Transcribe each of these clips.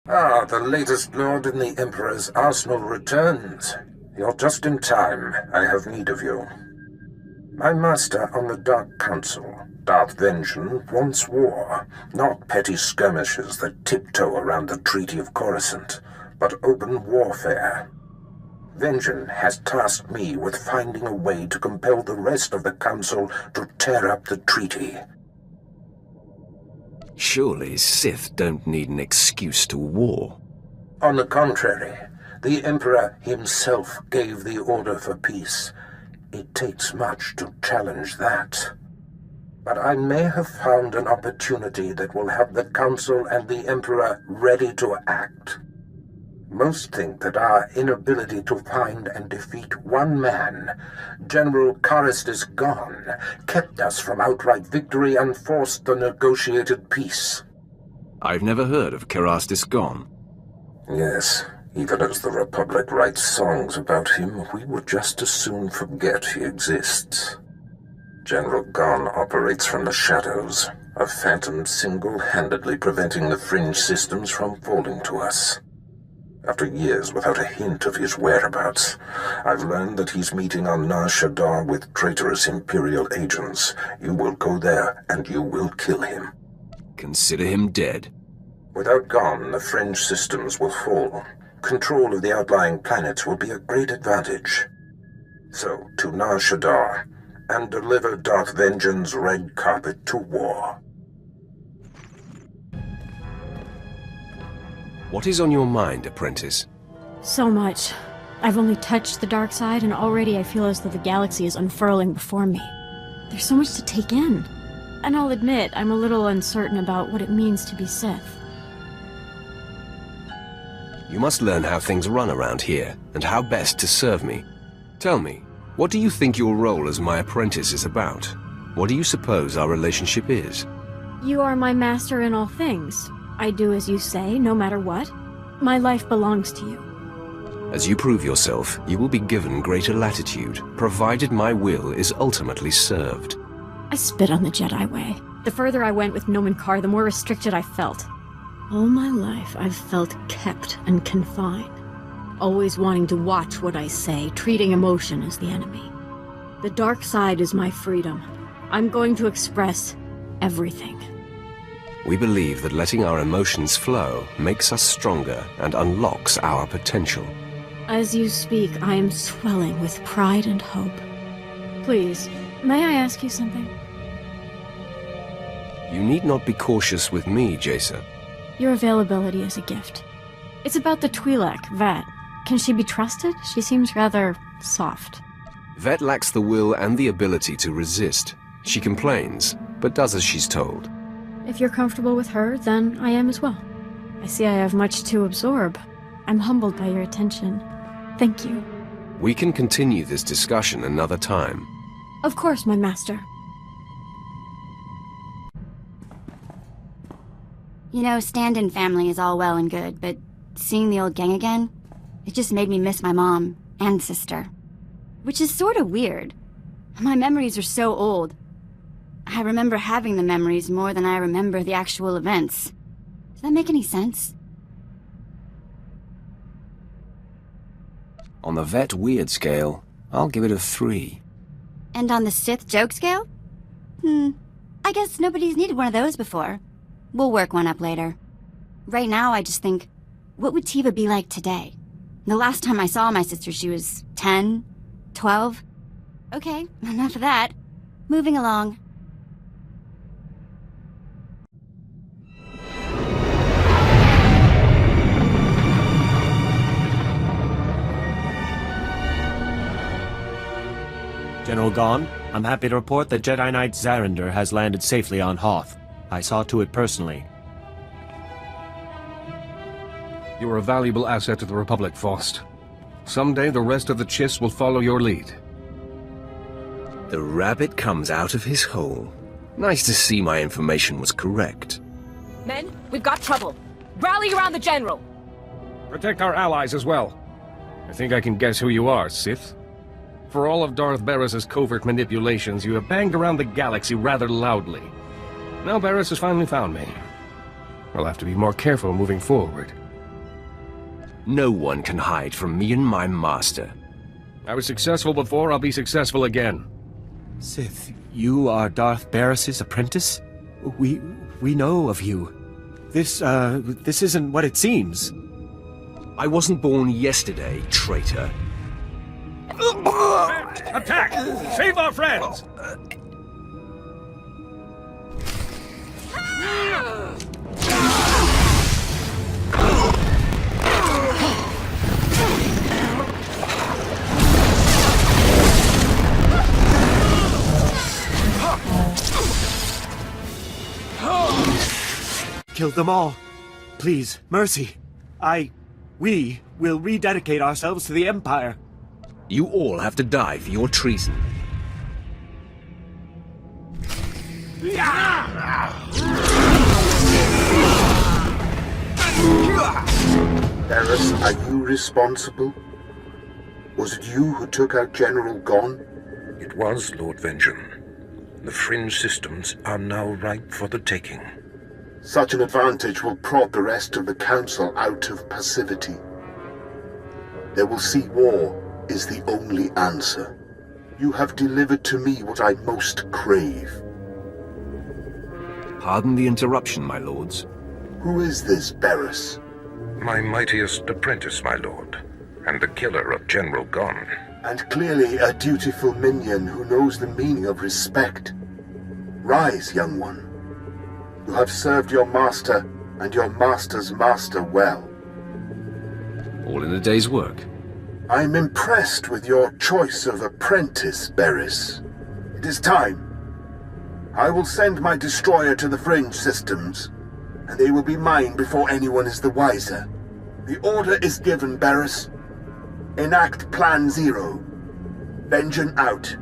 Ah, the latest lord in the Emperor's arsenal returns. You're just in time. I have need of you. My master on the Dark Council, Darth Vengeance, wants war, not petty skirmishes that tiptoe around the Treaty of Coruscant, but open warfare. Vengeance has tasked me with finding a way to compel the rest of the Council to tear up the treaty. Surely Sith don't need an excuse to war. On the contrary, the Emperor himself gave the order for peace. It takes much to challenge that. But I may have found an opportunity that will have the Council and the Emperor ready to act. Most think that our inability to find and defeat one man, General Caristus Gone, kept us from outright victory and forced the negotiated peace. I've never heard of Carastus Gone. Yes, even as the Republic writes songs about him, we would just as soon forget he exists. General Gone operates from the shadows, a phantom single-handedly preventing the fringe systems from falling to us. After years without a hint of his whereabouts, I've learned that he's meeting on Nar Shaddaa with traitorous Imperial agents. You will go there, and you will kill him. Consider him dead. Without Gone, the fringe systems will fall. Control of the outlying planets will be a great advantage. So, to Nar Shaddaa, and deliver Darth Vengeance's red carpet to war. What is on your mind, apprentice? So much. I've only touched the dark side, and already I feel as though the galaxy is unfurling before me. There's so much to take in. And I'll admit, I'm a little uncertain about what it means to be Sith. You must learn how things run around here, and how best to serve me. Tell me, what do you think your role as my apprentice is about? What do you suppose our relationship is? You are my master in all things. I do as you say, no matter what. My life belongs to you. As you prove yourself, you will be given greater latitude, provided my will is ultimately served. I spit on the Jedi way. The further I went with Nomen Karr, the more restricted I felt. All my life, I've felt kept and confined. Always wanting to watch what I say, treating emotion as the enemy. The dark side is my freedom. I'm going to express everything. We believe that letting our emotions flow makes us stronger and unlocks our potential. As you speak, I am swelling with pride and hope. Please, may I ask you something? You need not be cautious with me, Jacer. Your availability is a gift. It's about the Twi'lek, Vet. Can she be trusted? She seems rather soft. Vet lacks the will and the ability to resist. She complains, but does as she's told. If you're comfortable with her, then I am as well. I see I have much to absorb. I'm humbled by your attention. Thank you. We can continue this discussion another time. Of course, my master. You know, stand-in family is all well and good, but seeing the old gang again, it just made me miss my mom and sister. Which is sort of weird. My memories are so old. I remember having the memories more than I remember the actual events. Does that make any sense? On the Vet weird scale, I'll give it a 3. And on the Sith joke scale? I guess nobody's needed one of those before. We'll work one up later. Right now, I just think, what would Tiva be like today? The last time I saw my sister, she was 10, 12. Okay, enough of that. Moving along. General Gone, I'm happy to report that Jedi Knight Zarander has landed safely on Hoth. I saw to it personally. You are a valuable asset to the Republic, Faust. Someday the rest of the Chiss will follow your lead. The rabbit comes out of his hole. Nice to see my information was correct. Men, we've got trouble. Rally around the General! Protect our allies as well. I think I can guess who you are, Sith. For all of Darth Barris's covert manipulations, you have banged around the galaxy rather loudly. Now Barris has finally found me. I'll have to be more careful moving forward. No one can hide from me and my master. I was successful before, I'll be successful again. Sith, you are Darth Barris's apprentice? We know of you. This isn't what it seems. I wasn't born yesterday, traitor. Attack! Save our friends! Kill them all. Please, mercy. We will rededicate ourselves to the Empire. You all have to die for your treason. Barris, are you responsible? Was it you who took out General Gon? It was, Lord Vengeance. The fringe systems are now ripe for the taking. Such an advantage will prod the rest of the Council out of passivity. They will see war is the only answer. You have delivered to me what I most crave. Pardon the interruption, my lords. Who is this Barris? My mightiest apprentice, my lord, and the killer of General Gon. And clearly a dutiful minion who knows the meaning of respect. Rise, young one. You have served your master and your master's master well. All in a day's work. I'm impressed with your choice of apprentice, Barris. It is time. I will send my destroyer to the fringe systems, and they will be mine before anyone is the wiser. The order is given, Barris. Enact Plan Zero. Vengeance out.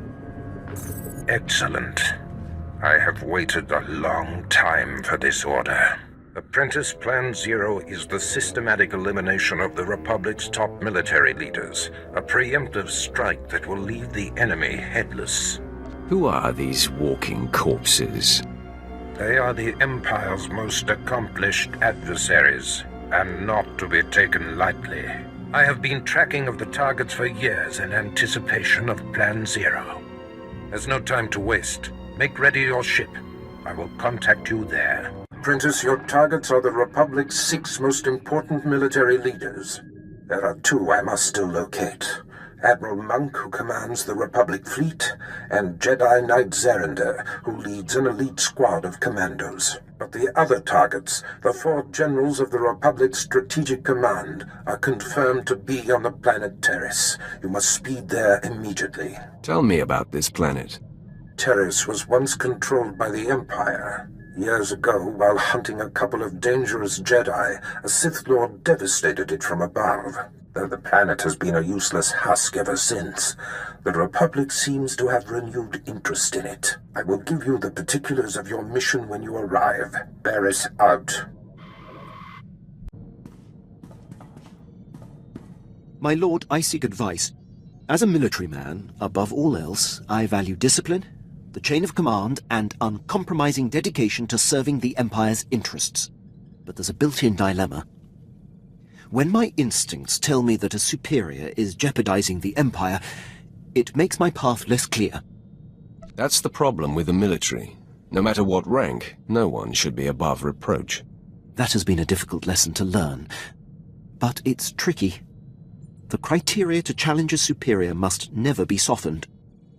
Excellent. I have waited a long time for this order. Apprentice Plan Zero is the systematic elimination of the Republic's top military leaders, a preemptive strike that will leave the enemy headless. Who are these walking corpses? They are the Empire's most accomplished adversaries, and not to be taken lightly. I have been tracking of the targets for years in anticipation of Plan Zero. There's no time to waste. Make ready your ship. I will contact you there. Apprentice, your targets are the Republic's 6 most important military leaders. There are 2 I must still locate. Admiral Monk, who commands the Republic fleet, and Jedi Knight Zarinder, who leads an elite squad of commandos. But the other targets, the 4 generals of the Republic's strategic command, are confirmed to be on the planet Terrace. You must speed there immediately. Tell me about this planet. Terrace was once controlled by the Empire. Years ago, while hunting a couple of dangerous Jedi, a Sith Lord devastated it from above. Though the planet has been a useless husk ever since, the Republic seems to have renewed interest in it. I will give you the particulars of your mission when you arrive. Barris out. My lord, I seek advice. As a military man, above all else, I value discipline, the chain of command, and uncompromising dedication to serving the Empire's interests. But there's a built-in dilemma. When my instincts tell me that a superior is jeopardizing the Empire, it makes my path less clear. That's the problem with the military. No matter what rank, no one should be above reproach. That has been a difficult lesson to learn. But it's tricky. The criteria to challenge a superior must never be softened.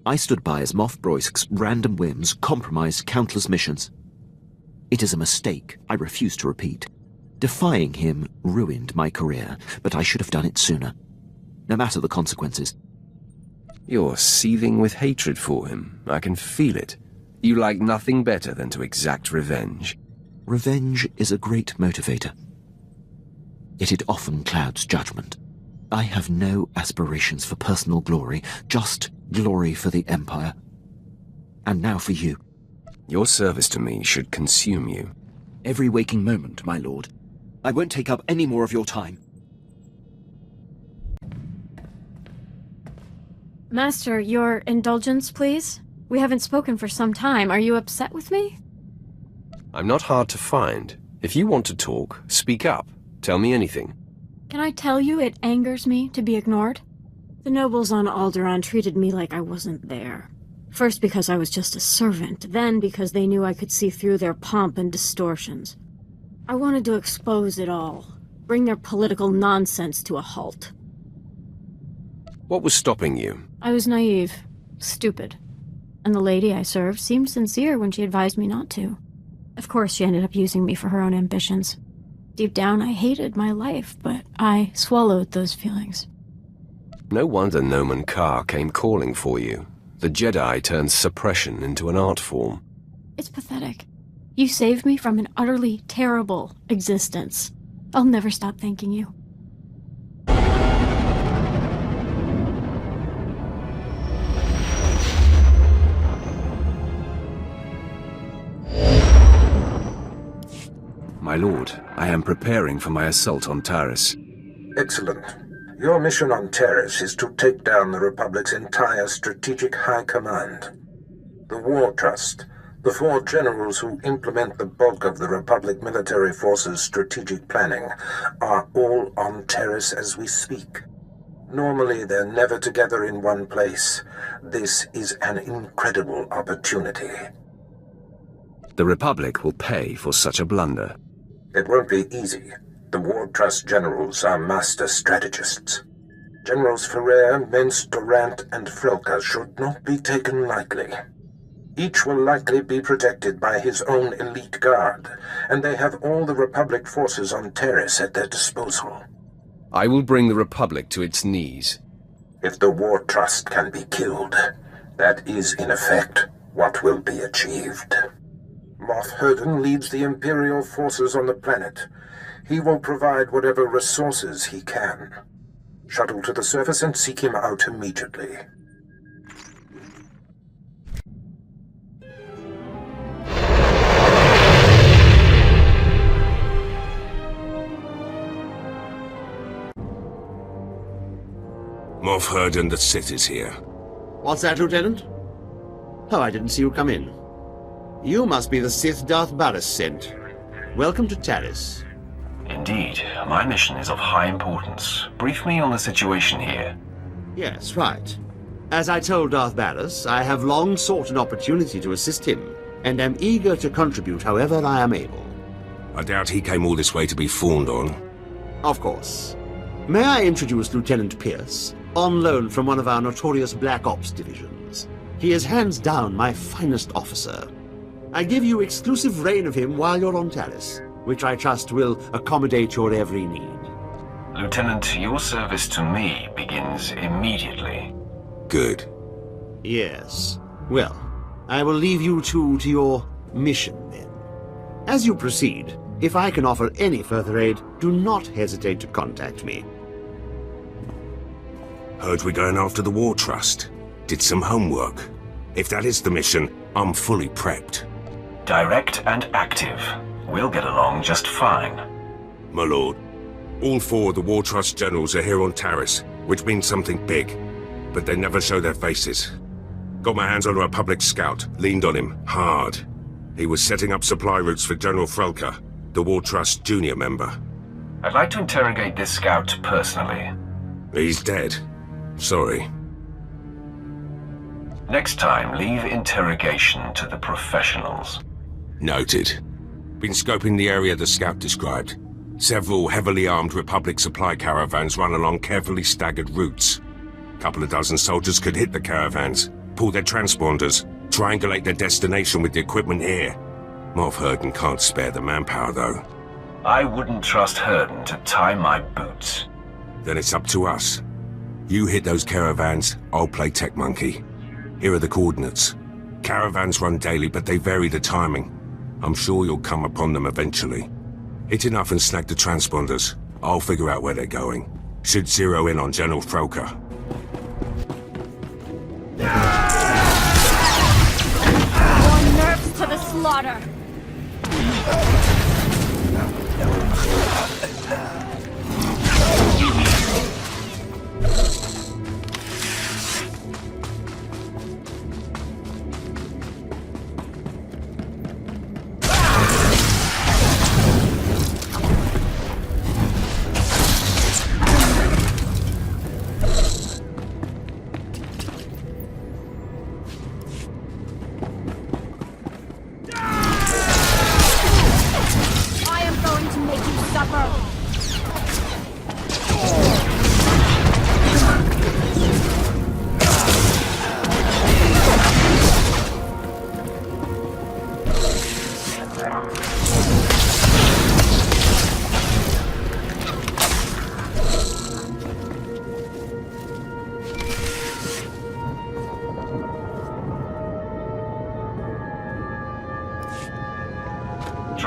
I stood by as Moff Broisk's random whims compromised countless missions. It is a mistake I refuse to repeat. Defying him ruined my career, but I should have done it sooner. No matter the consequences. You're seething with hatred for him. I can feel it. You like nothing better than to exact revenge. Revenge is a great motivator. Yet it often clouds judgment. I have no aspirations for personal glory, just glory for the Empire. And now for you. Your service to me should consume you. Every waking moment, my lord. I won't take up any more of your time. Master, your indulgence, please? We haven't spoken for some time. Are you upset with me? I'm not hard to find. If you want to talk, speak up. Tell me anything. Can I tell you it angers me to be ignored? The nobles on Alderaan treated me like I wasn't there. First because I was just a servant, then because they knew I could see through their pomp and distortions. I wanted to expose it all, bring their political nonsense to a halt. What was stopping you? I was naive, stupid. And the lady I served seemed sincere when she advised me not to. Of course, she ended up using me for her own ambitions. Deep down, I hated my life, but I swallowed those feelings. No wonder Nomen Carr came calling for you. The Jedi turned suppression into an art form. It's pathetic. You saved me from an utterly terrible existence. I'll never stop thanking you. My lord, I am preparing for my assault on Taris. Excellent. Your mission on Taris is to take down the Republic's entire strategic high command. The War Trust, the 4 generals who implement the bulk of the Republic military force's strategic planning, are all on Taris as we speak. Normally, they're never together in one place. This is an incredible opportunity. The Republic will pay for such a blunder. It won't be easy. The War Trust generals are master strategists. Generals Ferrer, Mence, Durant, and Frelka should not be taken lightly. Each will likely be protected by his own elite guard, and they have all the Republic forces on Taris at their disposal. I will bring the Republic to its knees. If the War Trust can be killed, that is, in effect, what will be achieved. Moff Herden leads the Imperial forces on the planet. He will provide whatever resources he can. Shuttle to the surface and seek him out immediately. Moff Herden, the Sith is here. What's that, Lieutenant? Oh, I didn't see you come in. You must be the Sith Darth Baras sent. Welcome to Taris. Indeed. My mission is of high importance. Brief me on the situation here. Yes, right. As I told Darth Baras, I have long sought an opportunity to assist him, and am eager to contribute however I am able. I doubt he came all this way to be fawned on. Of course. May I introduce Lieutenant Pierce, on loan from one of our notorious Black Ops divisions. He is hands down my finest officer. I give you exclusive reign of him while you're on Taris, which I trust will accommodate your every need. Lieutenant, your service to me begins immediately. Good. Yes. Well, I will leave you two to your mission then. As you proceed, if I can offer any further aid, do not hesitate to contact me. Heard we're going after the War Trust. Did some homework. If that is the mission, I'm fully prepped. Direct and active. We'll get along just fine. My lord, all 4 of the War Trust generals are here on Taris, which means something big. But they never show their faces. Got my hands on a Republic scout, leaned on him, hard. He was setting up supply routes for General Frelka, the War Trust junior member. I'd like to interrogate this scout personally. He's dead. Sorry. Next time, leave interrogation to the professionals. Noted. Been scoping the area the scout described. Several heavily armed Republic supply caravans run along carefully staggered routes. Couple of dozen soldiers could hit the caravans, pull their transponders, triangulate their destination with the equipment here. Moff Herden can't spare the manpower, though. I wouldn't trust Herden to tie my boots. Then it's up to us. You hit those caravans, I'll play tech monkey. Here are the coordinates. Caravans run daily, but they vary the timing. I'm sure you'll come upon them eventually. Hit enough and snag the transponders. I'll figure out where they're going. Should zero in on General Frelka. More nerfs to the slaughter!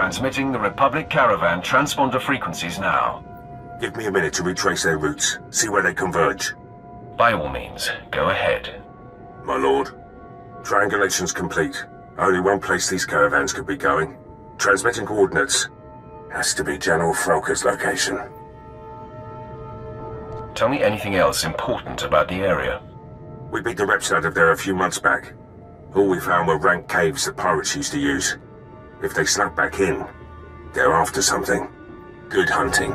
Transmitting the Republic Caravan transponder frequencies now. Give me a minute to retrace their routes, see where they converge. By all means, go ahead. My lord, triangulation's complete. Only one place these caravans could be going. Transmitting coordinates. Has to be General Frelka's location. Tell me anything else important about the area. We beat the reps out of there a few months back. All we found were rank caves that pirates used to use. If they snuck back in, they're after something. Good hunting.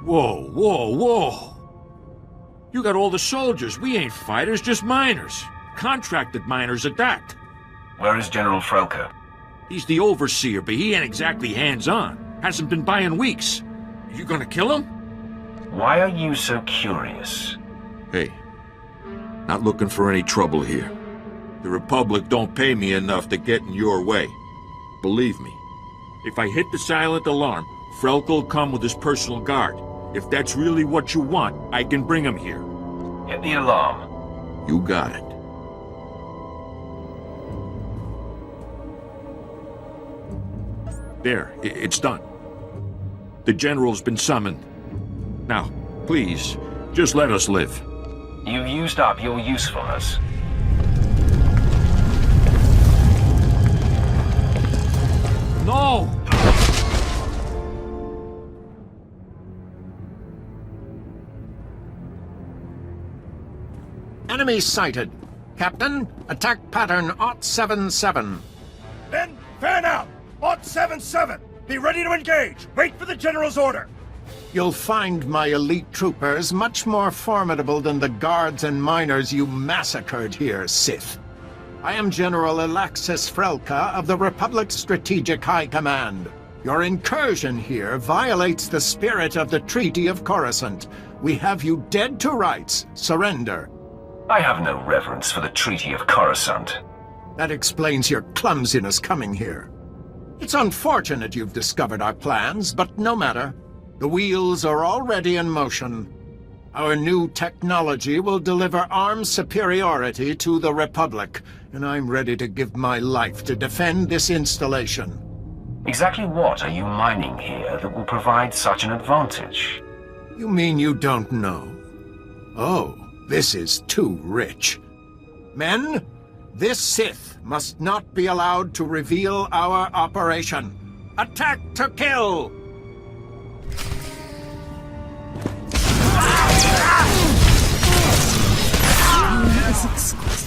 Whoa, whoa, whoa! You got all the soldiers. We ain't fighters, just miners. Contracted miners at that. Where is General Frelka? He's the overseer, but he ain't exactly hands-on. Hasn't been by in weeks. You gonna kill him? Why are you so curious? Hey, not looking for any trouble here. The Republic don't pay me enough to get in your way. Believe me. If I hit the silent alarm, Frelka'll come with his personal guard. If that's really what you want, I can bring him here. Hit the alarm. You got it. There, it's done. The General's been summoned. Now, please, just let us live. You've used up your usefulness. No! Enemy sighted. Captain, attack pattern 077. Men, fan out! 077! Be ready to engage! Wait for the General's order! You'll find my elite troopers much more formidable than the guards and miners you massacred here, Sith. I am General Alexis Frelka of the Republic's Strategic High Command. Your incursion here violates the spirit of the Treaty of Coruscant. We have you dead to rights. Surrender. I have no reverence for the Treaty of Coruscant. That explains your clumsiness coming here. It's unfortunate you've discovered our plans, but no matter. The wheels are already in motion. Our new technology will deliver armed superiority to the Republic, and I'm ready to give my life to defend this installation. Exactly what are you mining here that will provide such an advantage? You mean you don't know? Oh, this is too rich. Men, this Sith must not be allowed to reveal our operation. Attack to kill! It's exquisite.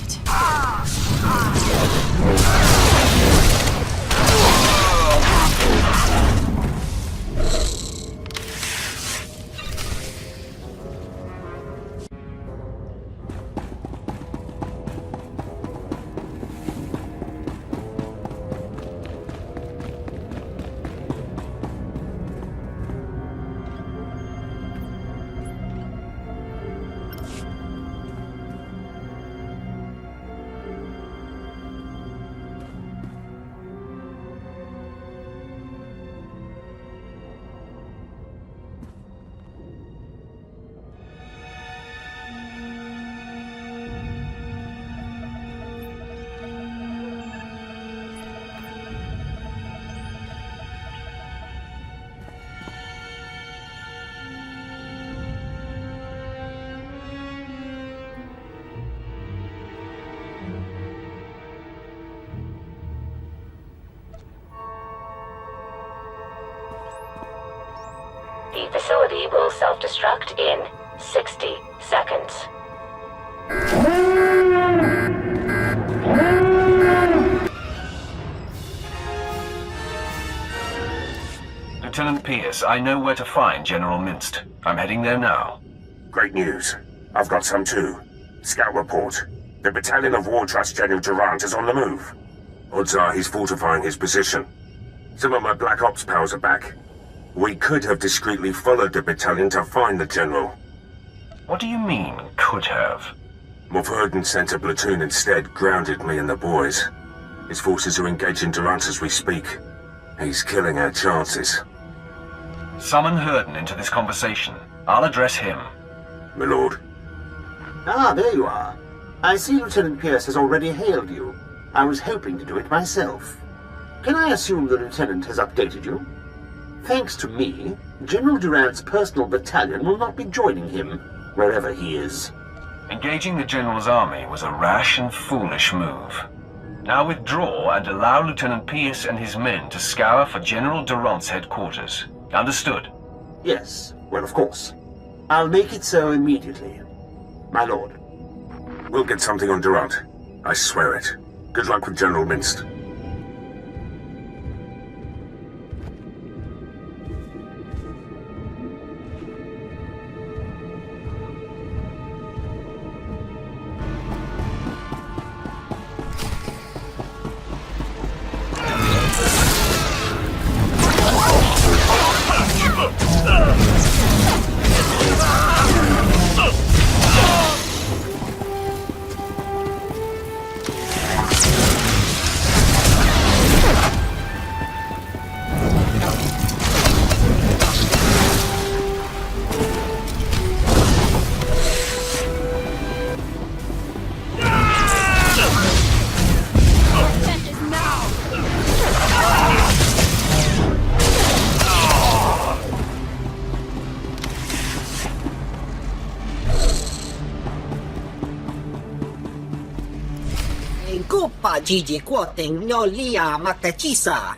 The facility will self-destruct in 60 seconds. Lieutenant Pierce, I know where to find General Minst. I'm heading there now. Great news. I've got some too. Scout report. The Battalion of War Trust General Durant is on the move. Odds are he's fortifying his position. Some of my Black Ops pals are back. We could have discreetly followed the battalion to find the General. What do you mean, could have? Moff Herden sent a platoon instead, grounded me and the boys. His forces are engaging Durant as we speak. He's killing our chances. Summon Herden into this conversation. I'll address him. My lord. Ah, there you are. I see Lieutenant Pierce has already hailed you. I was hoping to do it myself. Can I assume the Lieutenant has updated you? Thanks to me, General Durant's personal battalion will not be joining him, wherever he is. Engaging the General's army was a rash and foolish move. Now withdraw and allow Lieutenant Pierce and his men to scour for General Durant's headquarters. Understood? Yes, well, of course. I'll make it so immediately. My lord. We'll get something on Durant. I swear it. Good luck with General Minst. Gigi Quoting no lia Makachisa.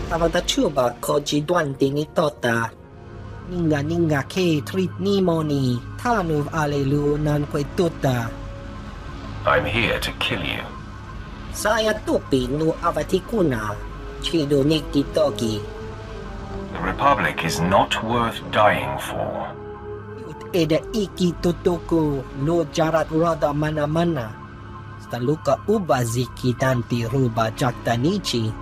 Tavadachuba Koji Dwanti ni Tota. Ninga ke treat nimoni. Tanuv alelu nan kwetuta. I'm here to kill you. Saya tupi nu avatikuna, chido nikti toki. The Republic is not worth dying for. Eda iki tutuku no jarat roda mana. Staluka uba ziki tanti ruba jaktanichi.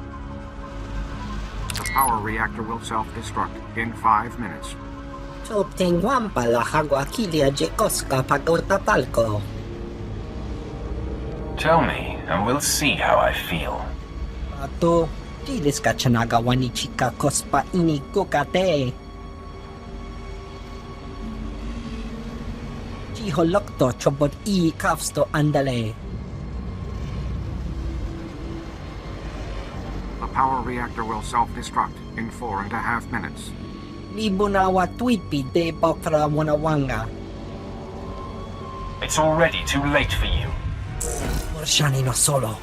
The power reactor will self-destruct in 5 minutes. Chopten wampala hagwakilia jekoska pagotapalko. Tell me, and we'll see how I feel. Ato, dilis ka chanagawa ni chika kospa ini kokate. Chiholokto chobot I kafsto andale. The power reactor will self-destruct in 4.5 minutes. Libunawa tuipi de bakra wanawanga. It's already too late for you. Morshani no solo.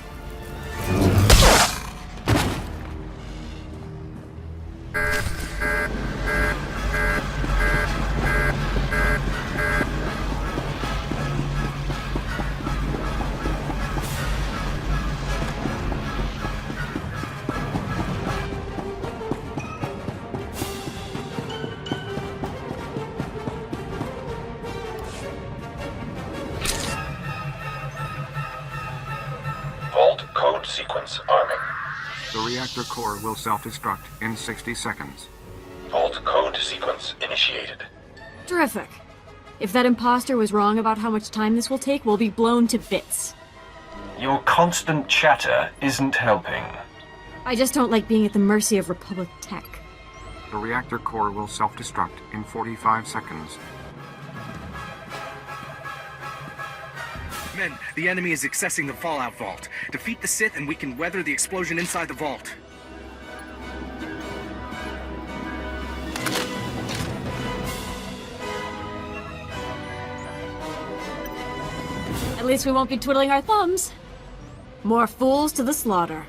Sequence arming. The reactor core will self-destruct in 60 seconds. Vault code sequence initiated. Terrific. If that imposter was wrong about how much time this will take, we'll be blown to bits. Your constant chatter isn't helping. I just don't like being at the mercy of Republic tech. The reactor core will self-destruct in 45 seconds. Men, the enemy is accessing the Fallout Vault. Defeat the Sith and we can weather the explosion inside the vault. At least we won't be twiddling our thumbs. More fools to the slaughter.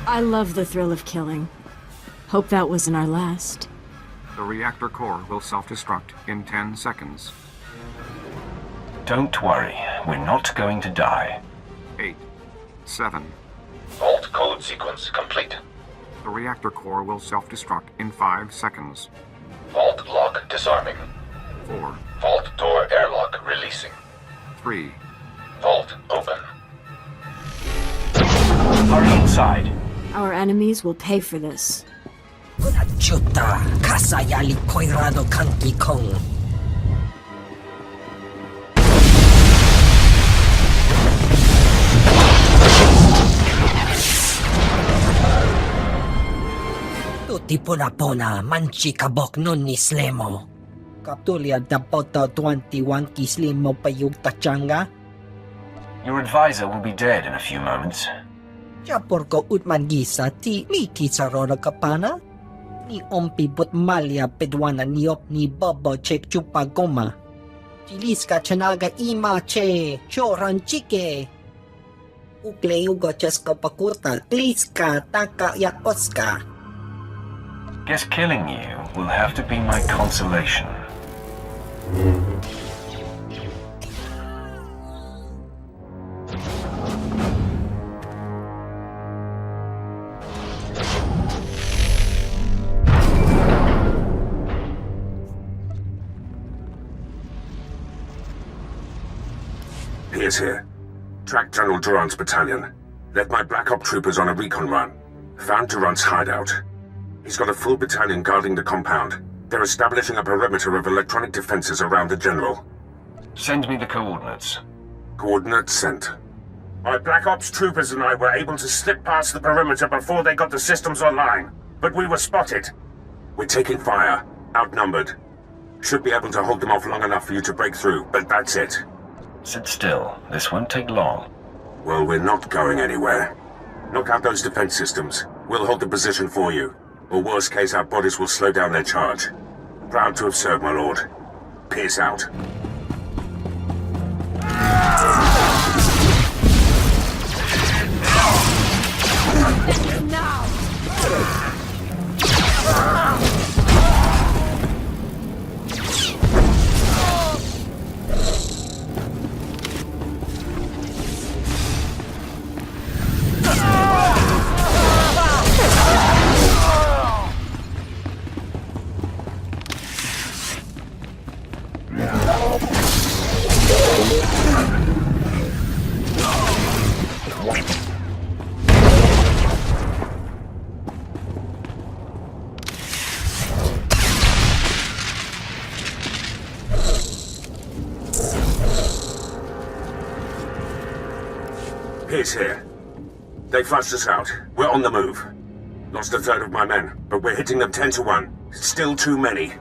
I love the thrill of killing. Hope that wasn't our last. The reactor core will self-destruct in 10 seconds. Don't worry, we're not going to die. 8, 7. Vault code sequence complete. The reactor core will self-destruct in 5 seconds. Vault lock disarming. 4. Vault door airlock releasing. 3. Vault open. Hurry inside. Our enemies will pay for this. Juta, kasayali koirado kanki kong. Tuti puna manchi kabok nun ni Slemo. Kaptulia dapota 21 ki Slemo payug tachanga. Your advisor will be dead in a few moments. Japor ko utman gisa ti mi kisarora kapana. Ni ompibot malya pedwana niop ni bobo chek chupa goma. Chiliska chanaga ima che choran chike. Ukle ugo chesko pakurta kliska taka ya oska. Guess killing you will have to be my consolation. Pierce here. Track General Durant's battalion. Led my Black Op troopers on a recon run. Found Durant's hideout. He's got a full battalion guarding the compound. They're establishing a perimeter of electronic defenses around the General. Send me the coordinates. Coordinates sent. My Black Ops troopers and I were able to slip past the perimeter before they got the systems online. But we were spotted. We're taking fire. Outnumbered. Should be able to hold them off long enough for you to break through, but that's it. Sit still. This won't take long. Well, we're not going anywhere. Knock out those defense systems. We'll hold the position for you. Or worst case, our bodies will slow down their charge. Proud to have served, my lord. Pierce out. Pierce here. They flushed us out. We're on the move. Lost a third of my men, but we're hitting them 10 to 1. Still too many.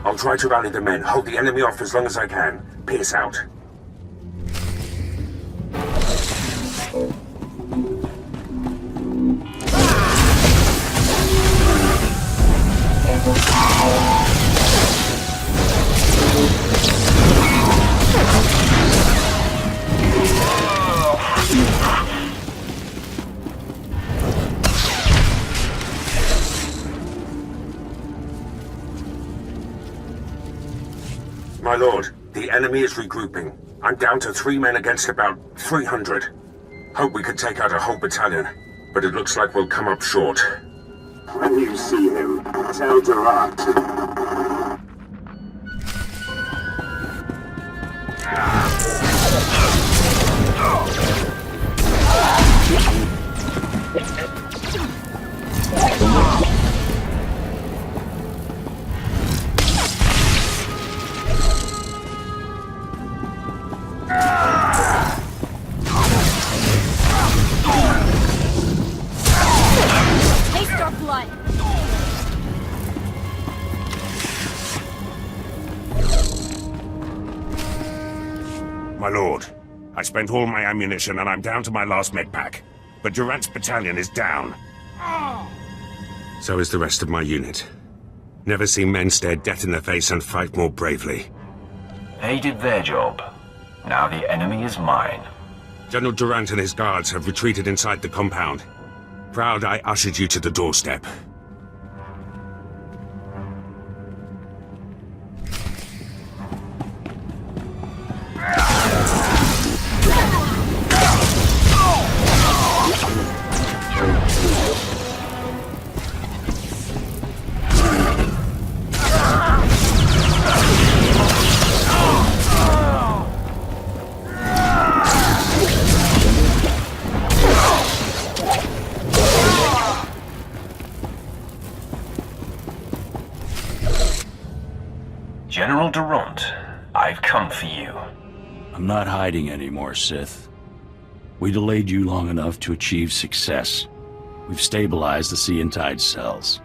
I'll try to rally the men, hold the enemy off as long as I can. Pierce out. My lord, the enemy is regrouping. I'm down to 3 men against about 300. Hope we could take out a whole battalion, but it looks like we'll come up short. When you see him, tell Durant. Taste our blood! My lord, I spent all my ammunition and I'm down to my last medpack. But Durant's battalion is down. So is the rest of my unit. Never seen men stare death in the face and fight more bravely. They did their job. Now the enemy is mine. General Durant and his guards have retreated inside the compound. Proud I ushered you to the doorstep. General Durant, I've come for you. I'm not hiding anymore, Sith. We delayed you long enough to achieve success. We've stabilized the Sea and Tide cells.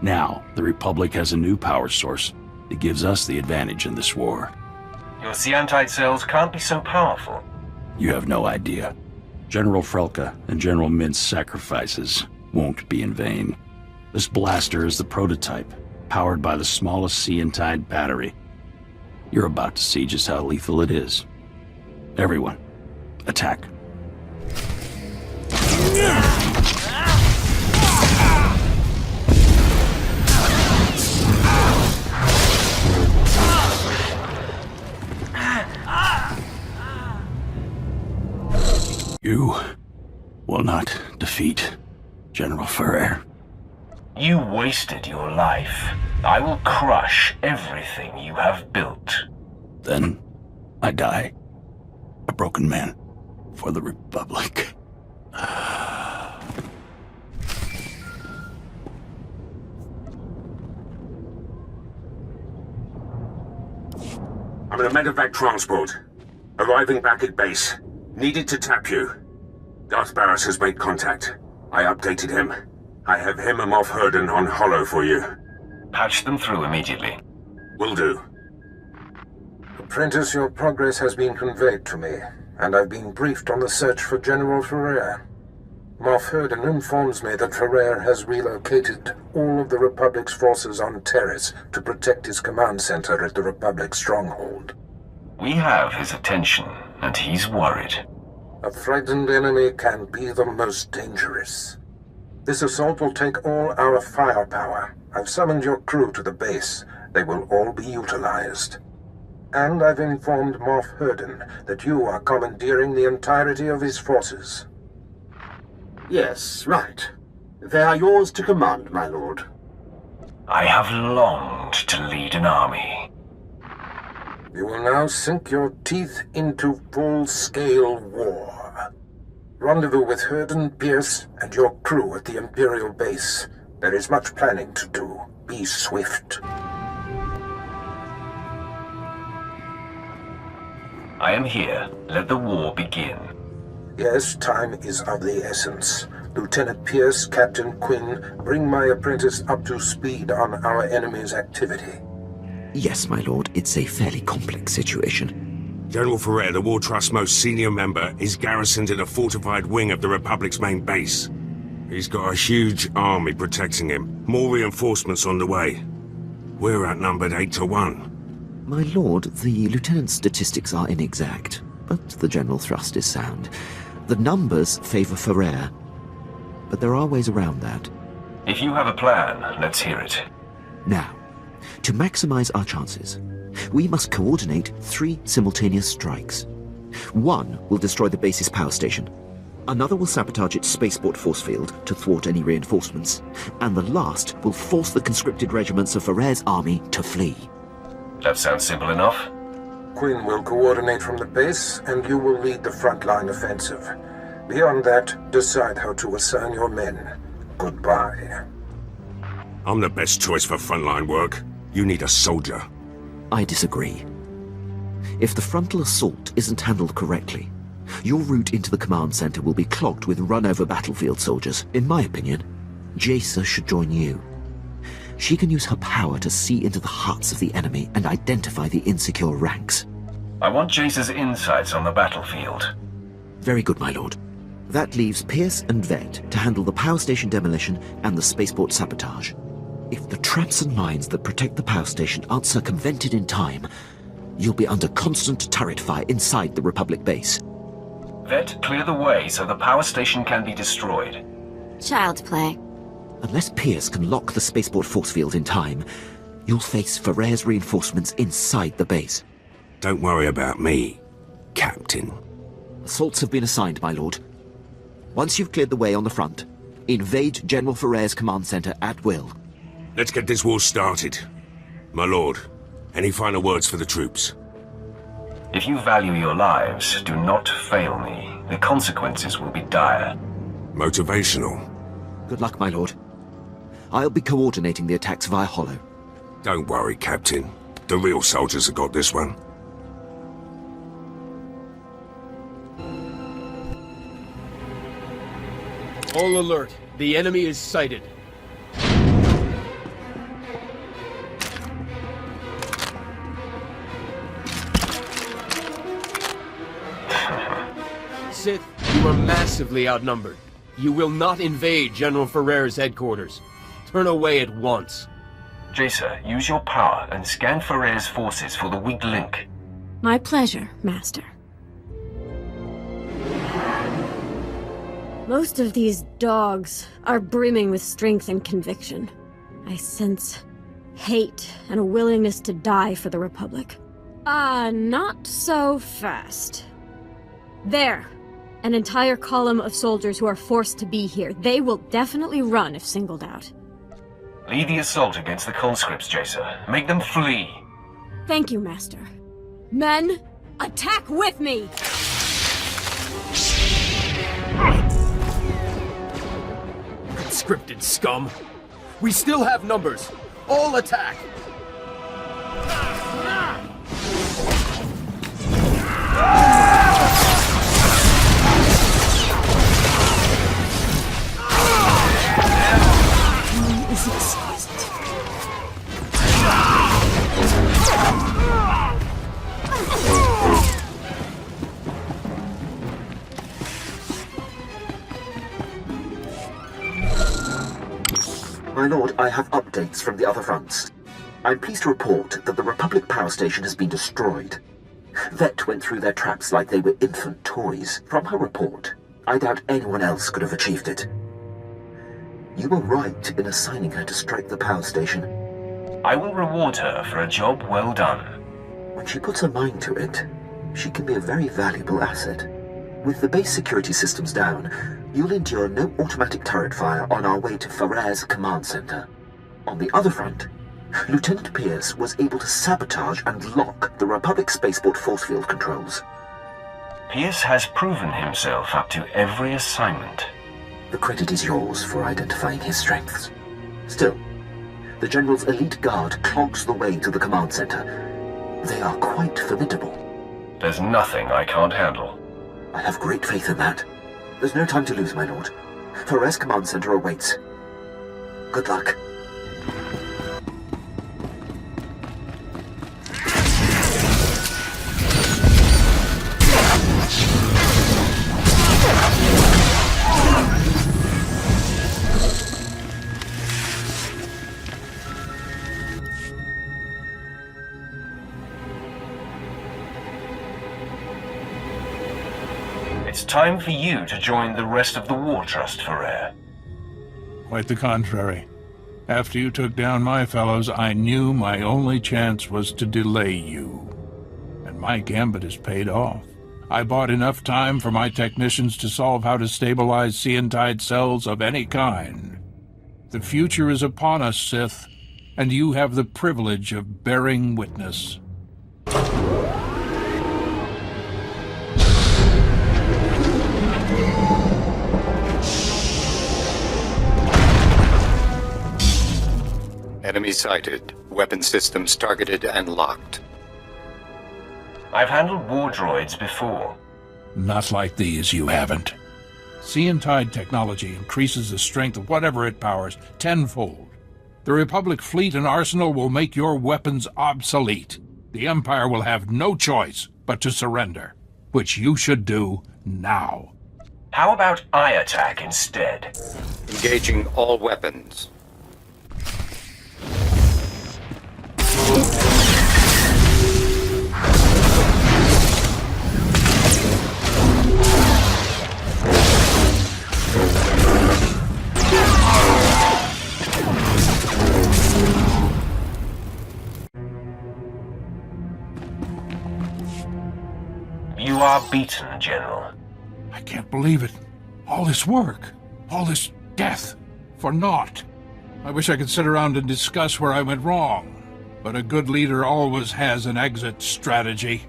Now, the Republic has a new power source that gives us the advantage in this war. Your Seantide cells can't be so powerful. You have no idea. General Frelka and General Mint's sacrifices won't be in vain. This blaster is the prototype, powered by the smallest Sea and Tide battery. You're about to see just how lethal it is. Everyone, attack. You will not defeat General Ferrer. You wasted your life. I will crush everything you have built. Then I die. A broken man for the Republic. I'm in a medevac transport. Arriving back at base. Needed to tap you. Darth Barris has made contact. I updated him. I have him and Moff Herden on Hollow for you. Patch them through immediately. Will do. Apprentice, your progress has been conveyed to me, and I've been briefed on the search for General Ferrer. Moff Herden informs me that Ferrer has relocated all of the Republic's forces on Terrace to protect his command center at the Republic stronghold. We have his attention, and he's worried. A frightened enemy can be the most dangerous. This assault will take all our firepower. I've summoned your crew to the base. They will all be utilized. And I've informed Moff Herden that you are commandeering the entirety of his forces. Yes, right. They are yours to command, my lord. I have longed to lead an army. You will now sink your teeth into full-scale war. Rendezvous with Herden, Pierce, and your crew at the Imperial base. There is much planning to do. Be swift. I am here. Let the war begin. Yes, time is of the essence. Lieutenant Pierce, Captain Quinn, bring my apprentice up to speed on our enemy's activity. Yes, my lord. It's a fairly complex situation. General Ferrer, the War Trust's most senior member, is garrisoned in a fortified wing of the Republic's main base. He's got a huge army protecting him. More reinforcements on the way. We're outnumbered 8-1. My lord, the lieutenant's statistics are inexact, but the general thrust is sound. The numbers favor Ferrer, but there are ways around that. If you have a plan, let's hear it. Now, to maximize our chances, we must coordinate 3 simultaneous strikes. One will destroy the base's power station. Another will sabotage its spaceport force field to thwart any reinforcements. And the last will force the conscripted regiments of Ferrer's army to flee. That sounds simple enough. Quinn will coordinate from the base, and you will lead the frontline offensive. Beyond that, decide how to assign your men. Goodbye. I'm the best choice for frontline work. You need a soldier. I disagree. If the frontal assault isn't handled correctly, your route into the command center will be clogged with run-over battlefield soldiers. In my opinion, Jaisa should join you. She can use her power to see into the hearts of the enemy and identify the insecure ranks. I want Jace's insights on the battlefield. Very good, my lord. That leaves Pierce and Vet to handle the power station demolition and the spaceport sabotage. If the traps and mines that protect the power station aren't circumvented in time, you'll be under constant turret fire inside the Republic base. Vet, clear the way so the power station can be destroyed. Child's play. Unless Pierce can lock the spaceport force field in time, you'll face Ferrer's reinforcements inside the base. Don't worry about me, Captain. Assaults have been assigned, my lord. Once you've cleared the way on the front, invade General Ferrer's command center at will. Let's get this war started. My lord, any final words for the troops? If you value your lives, do not fail me. The consequences will be dire. Motivational. Good luck, my lord. I'll be coordinating the attacks via Hollow. Don't worry, Captain. The real soldiers have got this one. All alert. The enemy is sighted. Sith, you are massively outnumbered. You will not invade General Ferrer's headquarters. Turn away at once. Jacer, use your power and scan Ferrer's forces for the weak link. My pleasure, Master. Most of these dogs are brimming with strength and conviction. I sense hate and a willingness to die for the Republic. Not so fast. There. An entire column of soldiers who are forced to be here. They will definitely run if singled out. Lead the assault against the conscripts, Jacer. Make them flee. Thank you, Master. Men, attack with me! Conscripted scum! We still have numbers! All attack! Is exquisite. My lord, I have updates from the other fronts. I'm pleased to report that the Republic power station has been destroyed. Vet went through their traps like they were infant toys. From her report, I doubt anyone else could have achieved it. You were right in assigning her to strike the power station. I will reward her for a job well done. When she puts her mind to it, she can be a very valuable asset. With the base security systems down, you'll endure no automatic turret fire on our way to Ferrer's command center. On the other front, Lieutenant Pierce was able to sabotage and lock the Republic spaceport force field controls. Pierce has proven himself up to every assignment. The credit is yours for identifying his strengths. Still, the General's elite guard clogs the way to the command center. They are quite formidable. There's nothing I can't handle. I have great faith in that. There's no time to lose, my lord. Ferrer's command center awaits. Good luck. It's time for you to join the rest of the War Trust, Ferrer. Quite the contrary. After you took down my fellows, I knew my only chance was to delay you. And my gambit has paid off. I bought enough time for my technicians to solve how to stabilize Seantide cells of any kind. The future is upon us, Sith, and you have the privilege of bearing witness. Enemy sighted. Weapon systems targeted and locked. I've handled war droids before. Not like these, you haven't. Seantide technology increases the strength of whatever it powers tenfold. The Republic fleet and arsenal will make your weapons obsolete. The Empire will have no choice but to surrender, which you should do now. How about I attack instead? Engaging all weapons. are beaten, General. I can't believe it. All this work, all this death, for naught. I wish I could sit around and discuss where I went wrong, but a good leader always has an exit strategy.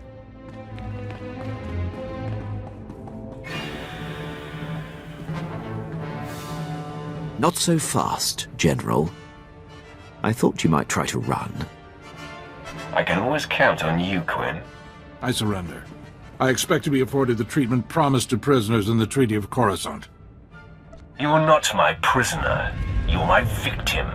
Not so fast, General. I thought you might try to run. I can always count on you, Quinn. I surrender. I expect to be afforded the treatment promised to prisoners in the Treaty of Coruscant. You are not my prisoner. You are my victim.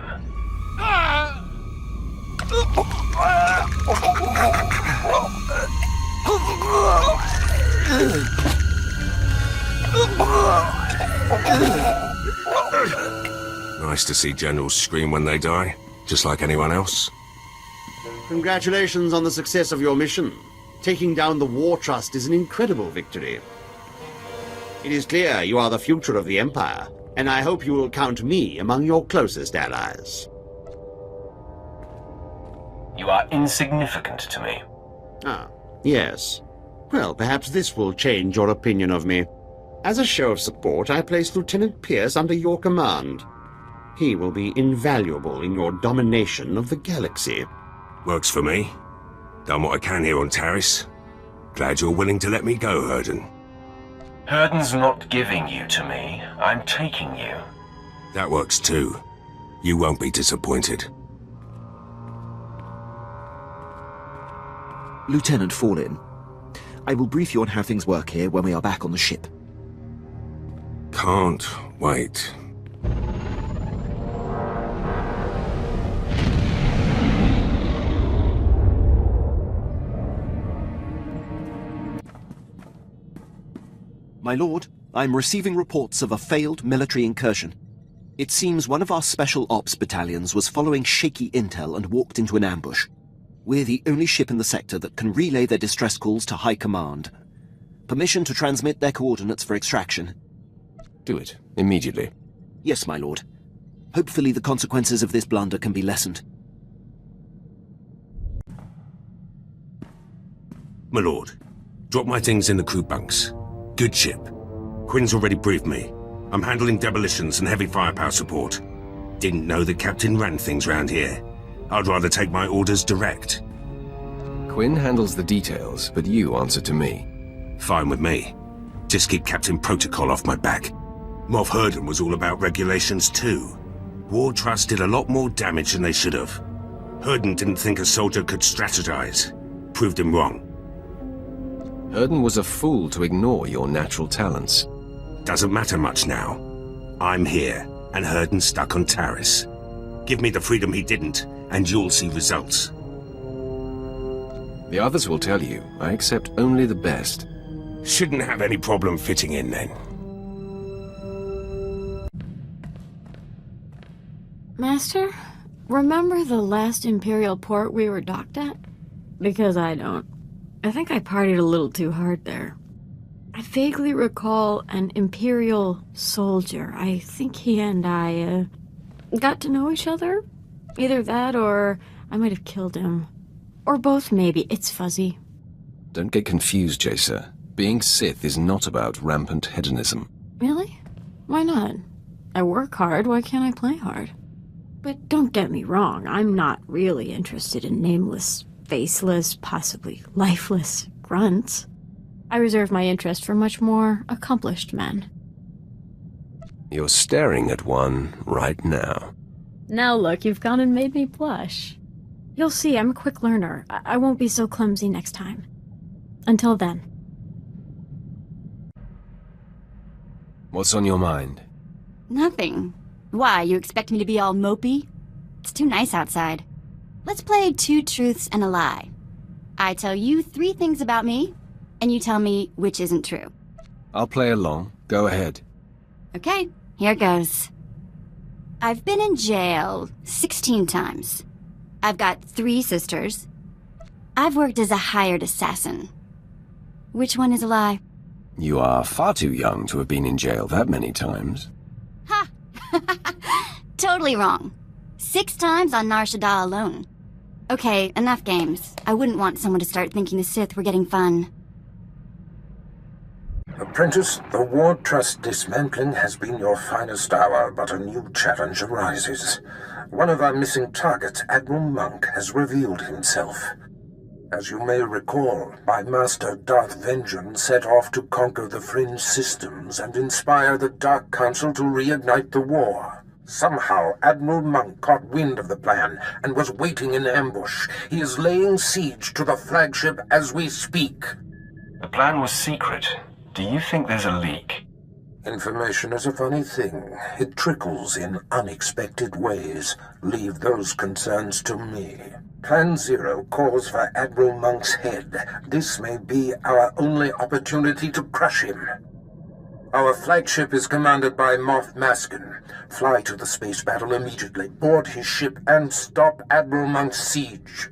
Nice to see generals scream when they die, just like anyone else. Congratulations on the success of your mission. Taking down the War Trust is an incredible victory. It is clear you are the future of the Empire, and I hope you will count me among your closest allies. You are insignificant to me. Ah, yes. Well, perhaps this will change your opinion of me. As a show of support, I place Lieutenant Pierce under your command. He will be invaluable in your domination of the galaxy. Works for me. Done what I can here on Taris. Glad you're willing to let me go, Herden. Herden's not giving you to me. I'm taking you. That works too. You won't be disappointed. Lieutenant Fallin, I will brief you on how things work here when we are back on the ship. Can't wait. My lord, I am receiving reports of a failed military incursion. It seems one of our special ops battalions was following shaky intel and walked into an ambush. We're the only ship in the sector that can relay their distress calls to High Command. Permission to transmit their coordinates for extraction. Do it, immediately. Yes, my lord. Hopefully the consequences of this blunder can be lessened. My lord, drop my things in the crew bunks. Good ship. Quinn's already briefed me. I'm handling demolitions and heavy firepower support. Didn't know the captain ran things round here. I'd rather take my orders direct. Quinn handles the details, but you answer to me. Fine with me. Just keep Captain Protocol off my back. Moff Herden was all about regulations too. War Trust did a lot more damage than they should have. Herden didn't think a soldier could strategize. Proved him wrong. Herden was a fool to ignore your natural talents. Doesn't matter much now. I'm here, and Herden's stuck on Taris. Give me the freedom he didn't, and you'll see results. The others will tell you, I accept only the best. Shouldn't have any problem fitting in then. Master, remember the last Imperial port we were docked at? Because I don't. I think I partied a little too hard there. I vaguely recall an Imperial soldier. I think he and I, got to know each other? Either that or I might have killed him. Or both, maybe. It's fuzzy. Don't get confused, Jacer. Being Sith is not about rampant hedonism. Really? Why not? I work hard, why can't I play hard? But don't get me wrong, I'm not really interested in nameless, faceless, possibly lifeless grunts. I reserve my interest for much more accomplished men. You're staring at one right now. Now look, you've gone and made me blush. You'll see, I'm a quick learner. I won't be so clumsy next time. Until then. What's on your mind? Nothing. Why, you expect me to be all mopey? It's too nice outside. Let's play 2 truths and a lie. I tell you 3 things about me, and you tell me which isn't true. I'll play along. Go ahead. Okay, here goes. I've been in jail 16 times. I've got 3 sisters. I've worked as a hired assassin. Which one is a lie? You are far too young to have been in jail that many times. Ha! Totally wrong. 6 times on Nar Shaddaa alone. Okay, enough games. I wouldn't want someone to start thinking the Sith were getting fun. Apprentice, the War Trust dismantling has been your finest hour, but a new challenge arises. One of our missing targets, Admiral Monk, has revealed himself. As you may recall, my master Darth Vengeance set off to conquer the Fringe systems and inspire the Dark Council to reignite the war. Somehow, Admiral Monk caught wind of the plan and was waiting in ambush. He is laying siege to the flagship as we speak. The plan was secret. Do you think there's a leak? Information is a funny thing. It trickles in unexpected ways. Leave those concerns to me. Plan Zero calls for Admiral Monk's head. This may be our only opportunity to crush him. Our flagship is commanded by Moff Maskin. Fly to the space battle immediately, board his ship, and stop Admiral Monk's siege.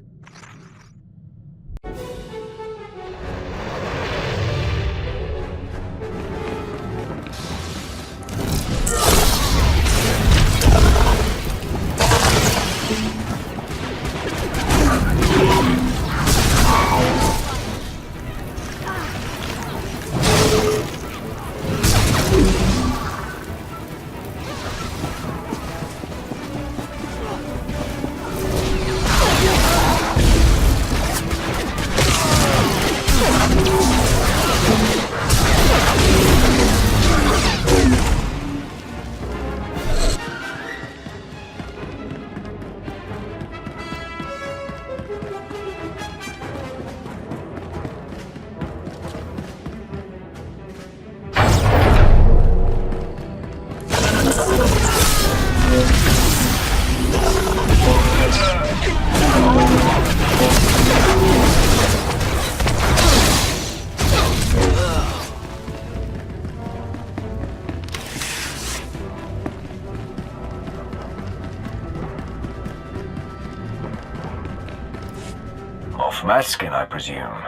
Maskin, I presume.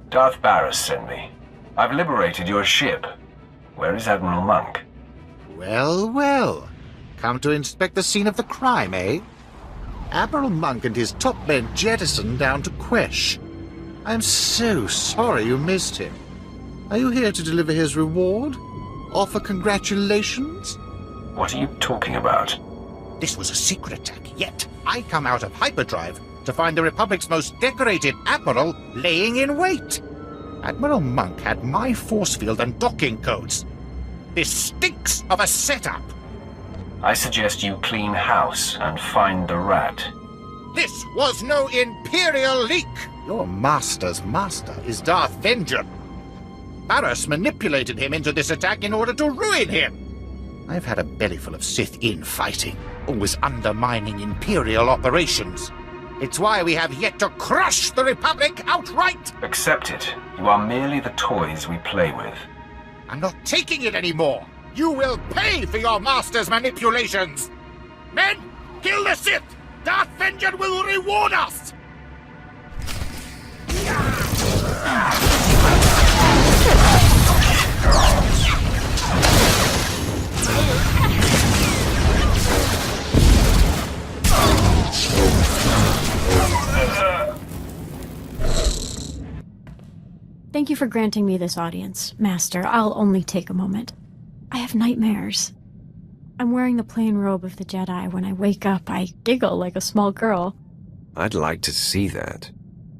Darth Barris sent me. I've liberated your ship. Where is Admiral Monk? Well, well. Come to inspect the scene of the crime, eh? Admiral Monk and his top men jettisoned down to Quesh. I'm so sorry you missed him. Are you here to deliver his reward? Offer congratulations? What are you talking about? This was a secret attack, yet I come out of hyperdrive to find the Republic's most decorated admiral laying in wait. Admiral Monk had my force field and docking codes. This stinks of a setup. I suggest you clean house and find the rat. This was no Imperial leak. Your master's master is Darth Vengeance. Barris manipulated him into this attack in order to ruin him. I've had a bellyful of Sith infighting, always undermining Imperial operations. It's why we have yet to crush the Republic outright! Accept it. You are merely the toys we play with. I'm not taking it anymore! You will pay for your master's manipulations! Men, kill the Sith! Darth Vengeance will reward us! Thank you for granting me this audience, Master. I'll only take a moment. I have nightmares. I'm wearing the plain robe of the Jedi. When I wake up, I giggle like a small girl. I'd like to see that.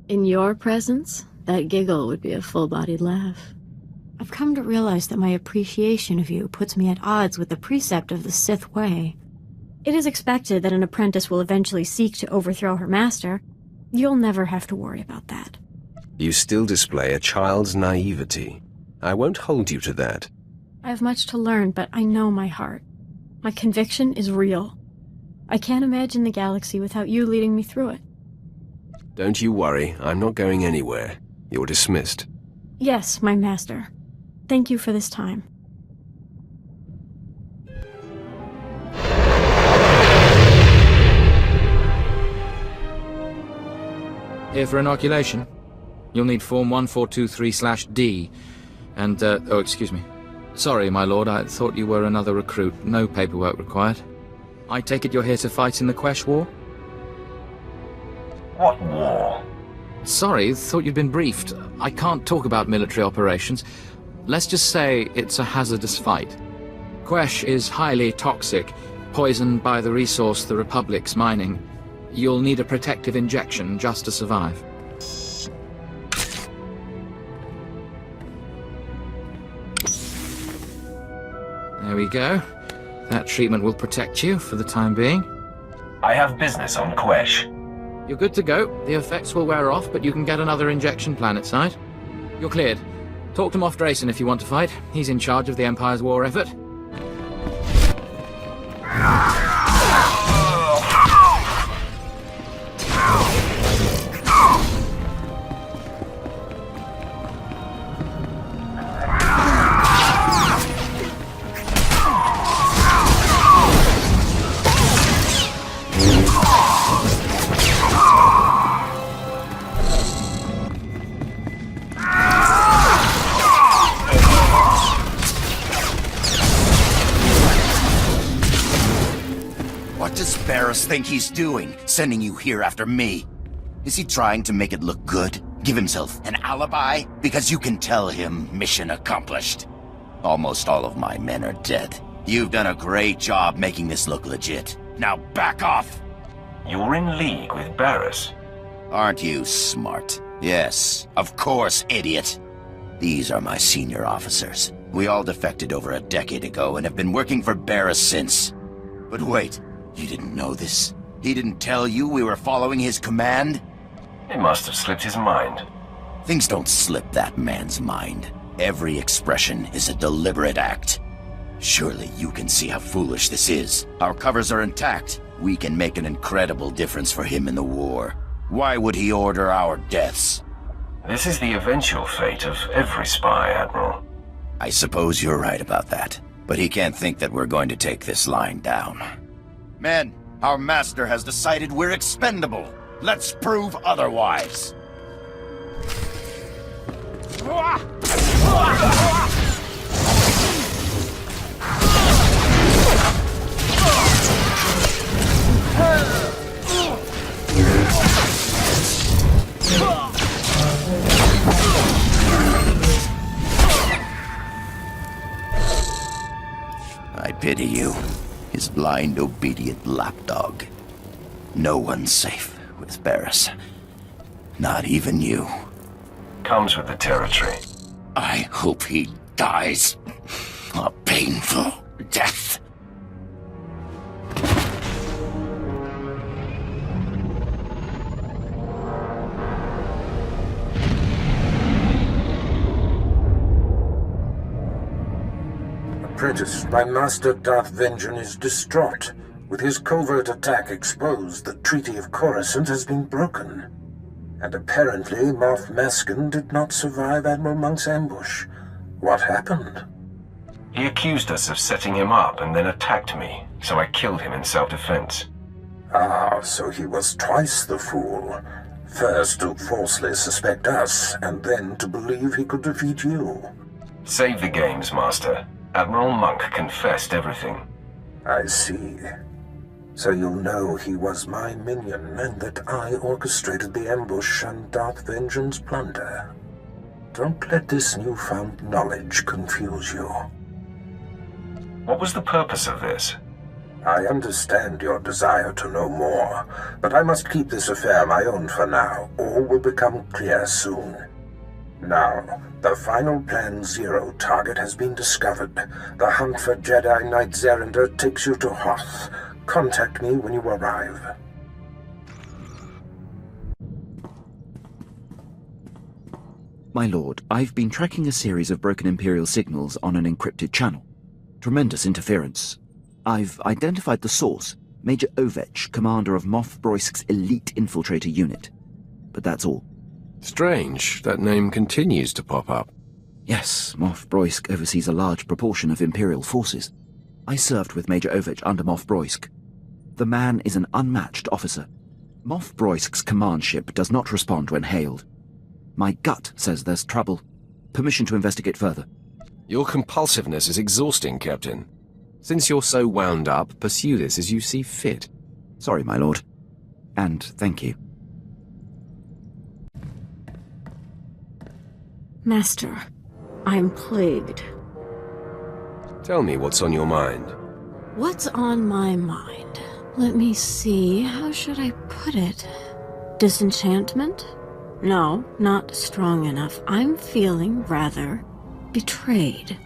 In your presence, that giggle would be a full-bodied laugh. I've come to realize that my appreciation of you puts me at odds with the precept of the Sith way. It is expected that an apprentice will eventually seek to overthrow her master. You'll never have to worry about that. You still display a child's naivety. I won't hold you to that. I have much to learn, but I know my heart. My conviction is real. I can't imagine the galaxy without you leading me through it. Don't you worry, I'm not going anywhere. You're dismissed. Yes, my master. Thank you for this time. Here for inoculation. You'll need Form 1423/D. And, oh, excuse me. Sorry, my lord, I thought you were another recruit. No paperwork required. I take it you're here to fight in the Quesh War? What war? Sorry, thought you'd been briefed. I can't talk about military operations. Let's just say it's a hazardous fight. Quesh is highly toxic, poisoned by the resource the Republic's mining. You'll need a protective injection just to survive. There we go. That treatment will protect you for the time being. I have business on Quesh. You're good to go. The effects will wear off, but you can get another injection planetside. You're cleared. Talk to Moff Drayson if you want to fight. He's in charge of the Empire's war effort. Think he's doing, sending you here after me? Is he trying to make it look good? Give himself an alibi? Because you can tell him mission accomplished. Almost all of my men are dead. You've done a great job making this look legit. Now back off! You're in league with Barriss. Aren't you smart? Yes, of course, idiot. These are my senior officers. We all defected over a decade ago and have been working for Barriss since. But wait. You didn't know this? He didn't tell you we were following his command? It must have slipped his mind. Things don't slip that man's mind. Every expression is a deliberate act. Surely you can see how foolish this is. Our covers are intact. We can make an incredible difference for him in the war. Why would he order our deaths? This is the eventual fate of every spy, Admiral. I suppose you're right about that. But he can't think that we're going to take this line down. Men, our master has decided we're expendable. Let's prove otherwise. I pity you. His blind, obedient lapdog. No one's safe with Barriss. Not even you. Comes with the territory. I hope he dies a painful death. Apprentice, my master Darth Vengeance is distraught. With his covert attack exposed, the Treaty of Coruscant has been broken. And apparently Moff Meskin did not survive Admiral Monk's ambush. What happened? He accused us of setting him up and then attacked me, so I killed him in self-defense. Ah, so he was twice the fool. First to falsely suspect us, and then to believe he could defeat you. Save the games, Master. Admiral Monk confessed everything. I see. So you'll know he was my minion, and that I orchestrated the ambush and Darth Vengeance plunder. Don't let this newfound knowledge confuse you. What was the purpose of this? I understand your desire to know more, but I must keep this affair my own for now. All will become clear soon. Now, the final Plan Zero target has been discovered. The hunt for Jedi Knight Zerinder takes you to Hoth. Contact me when you arrive. My lord, I've been tracking a series of broken Imperial signals on an encrypted channel. Tremendous interference. I've identified the source, Major Ovech, commander of Moff Broisk's elite infiltrator unit. But that's all. Strange, that name continues to pop up. Yes, Moff Broisk oversees a large proportion of Imperial forces. I served with Major Ovech under Moff Broisk. The man is an unmatched officer. Moff Broisk's command ship does not respond when hailed. My gut says there's trouble. Permission to investigate further. Your compulsiveness is exhausting, Captain. Since you're so wound up, pursue this as you see fit. Sorry, my lord. And thank you. Master, I'm plagued. Tell me what's on your mind. What's on my mind? Let me see, how should I put it? Disenchantment? No, not strong enough. I'm feeling rather betrayed.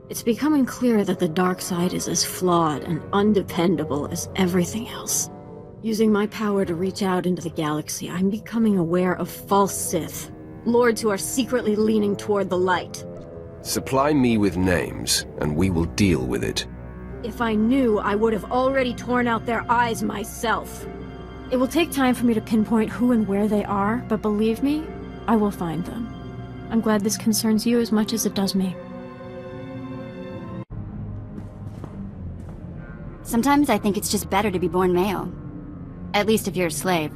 It's becoming clear that the dark side is as flawed and undependable as everything else. Using my power to reach out into the galaxy, I'm becoming aware of false Sith, lords who are secretly leaning toward the light. Supply me with names, and we will deal with it. If I knew, I would have already torn out their eyes myself. It will take time for me to pinpoint who and where they are, but believe me, I will find them. I'm glad this concerns you as much as it does me. Sometimes I think it's just better to be born male. At least if you're a slave.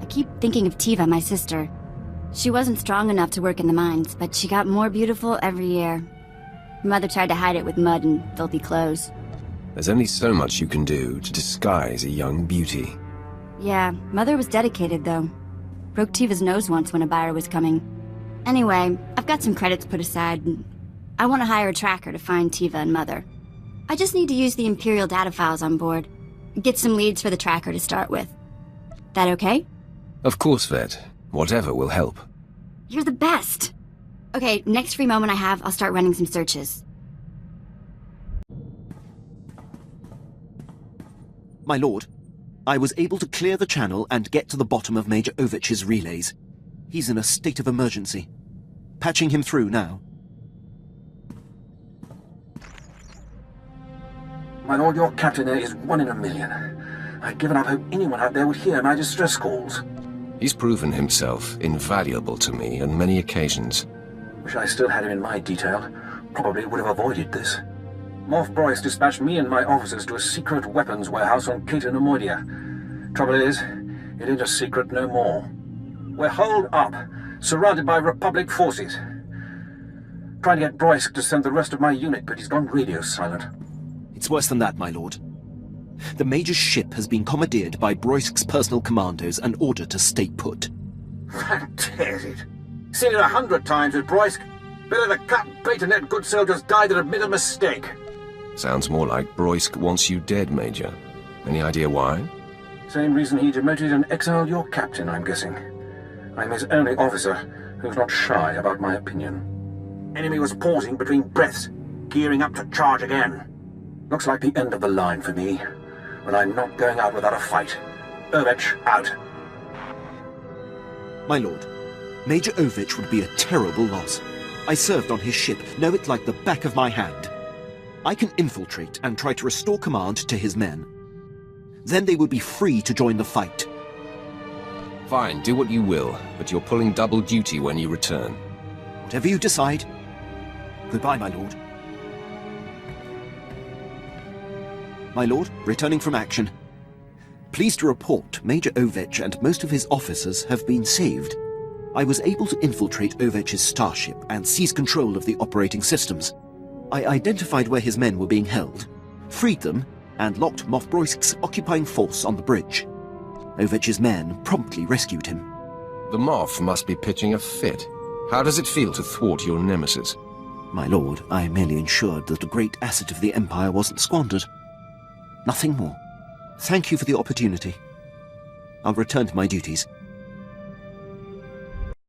I keep thinking of Tiva, my sister. She wasn't strong enough to work in the mines, but she got more beautiful every year. Her mother tried to hide it with mud and filthy clothes. There's only so much you can do to disguise a young beauty. Yeah, Mother was dedicated, though. Broke Tiva's nose once when a buyer was coming. Anyway, I've got some credits put aside. I want to hire a tracker to find Tiva and Mother. I just need to use the Imperial data files on board. Get some leads for the tracker to start with. That okay? Of course, Vet. Whatever will help. You're the best! Okay, next free moment I have, I'll start running some searches. My lord, I was able to clear the channel and get to the bottom of Major Ovich's relays. He's in a state of emergency. Patching him through now. My lord, your captain there is 1 in a million. I'd given up hope anyone out there would hear my distress calls. He's proven himself invaluable to me on many occasions. Wish I still had him in my detail. Probably would have avoided this. Moff Bryce dispatched me and my officers to a secret weapons warehouse on Cato Nemoidia. Trouble is, it ain't a secret no more. We're holed up, surrounded by Republic forces. Trying to get Bryce to send the rest of my unit, but he's gone radio silent. It's worse than that, my lord. The Major's ship has been commandeered by Broisk's personal commandos and ordered to stay put. That tears it. Seen it 100 times with Bryce. Better to cut bait and let good soldiers die than admit a mistake. Sounds more like Broisk wants you dead, Major. Any idea why? Same reason he demoted and exiled your captain, I'm guessing. I'm his only officer who's not shy about my opinion. Enemy was pausing between breaths, gearing up to charge again. Looks like the end of the line for me, but I'm not going out without a fight. Ovich, out. My lord, Major Ovich would be a terrible loss. I served on his ship, know it like the back of my hand. I can infiltrate and try to restore command to his men. Then they will be free to join the fight. Fine, do what you will, but you're pulling double duty when you return. Whatever you decide. Goodbye, my lord. My lord, returning from action. Pleased to report Major Ovich and most of his officers have been saved. I was able to infiltrate Ovich's starship and seize control of the operating systems. I identified where his men were being held, freed them, and locked Moff Broisk's occupying force on the bridge. Ovich's men promptly rescued him. The Moff must be pitching a fit. How does it feel to thwart your nemesis? My lord, I merely ensured that a great asset of the Empire wasn't squandered. Nothing more. Thank you for the opportunity. I'll return to my duties.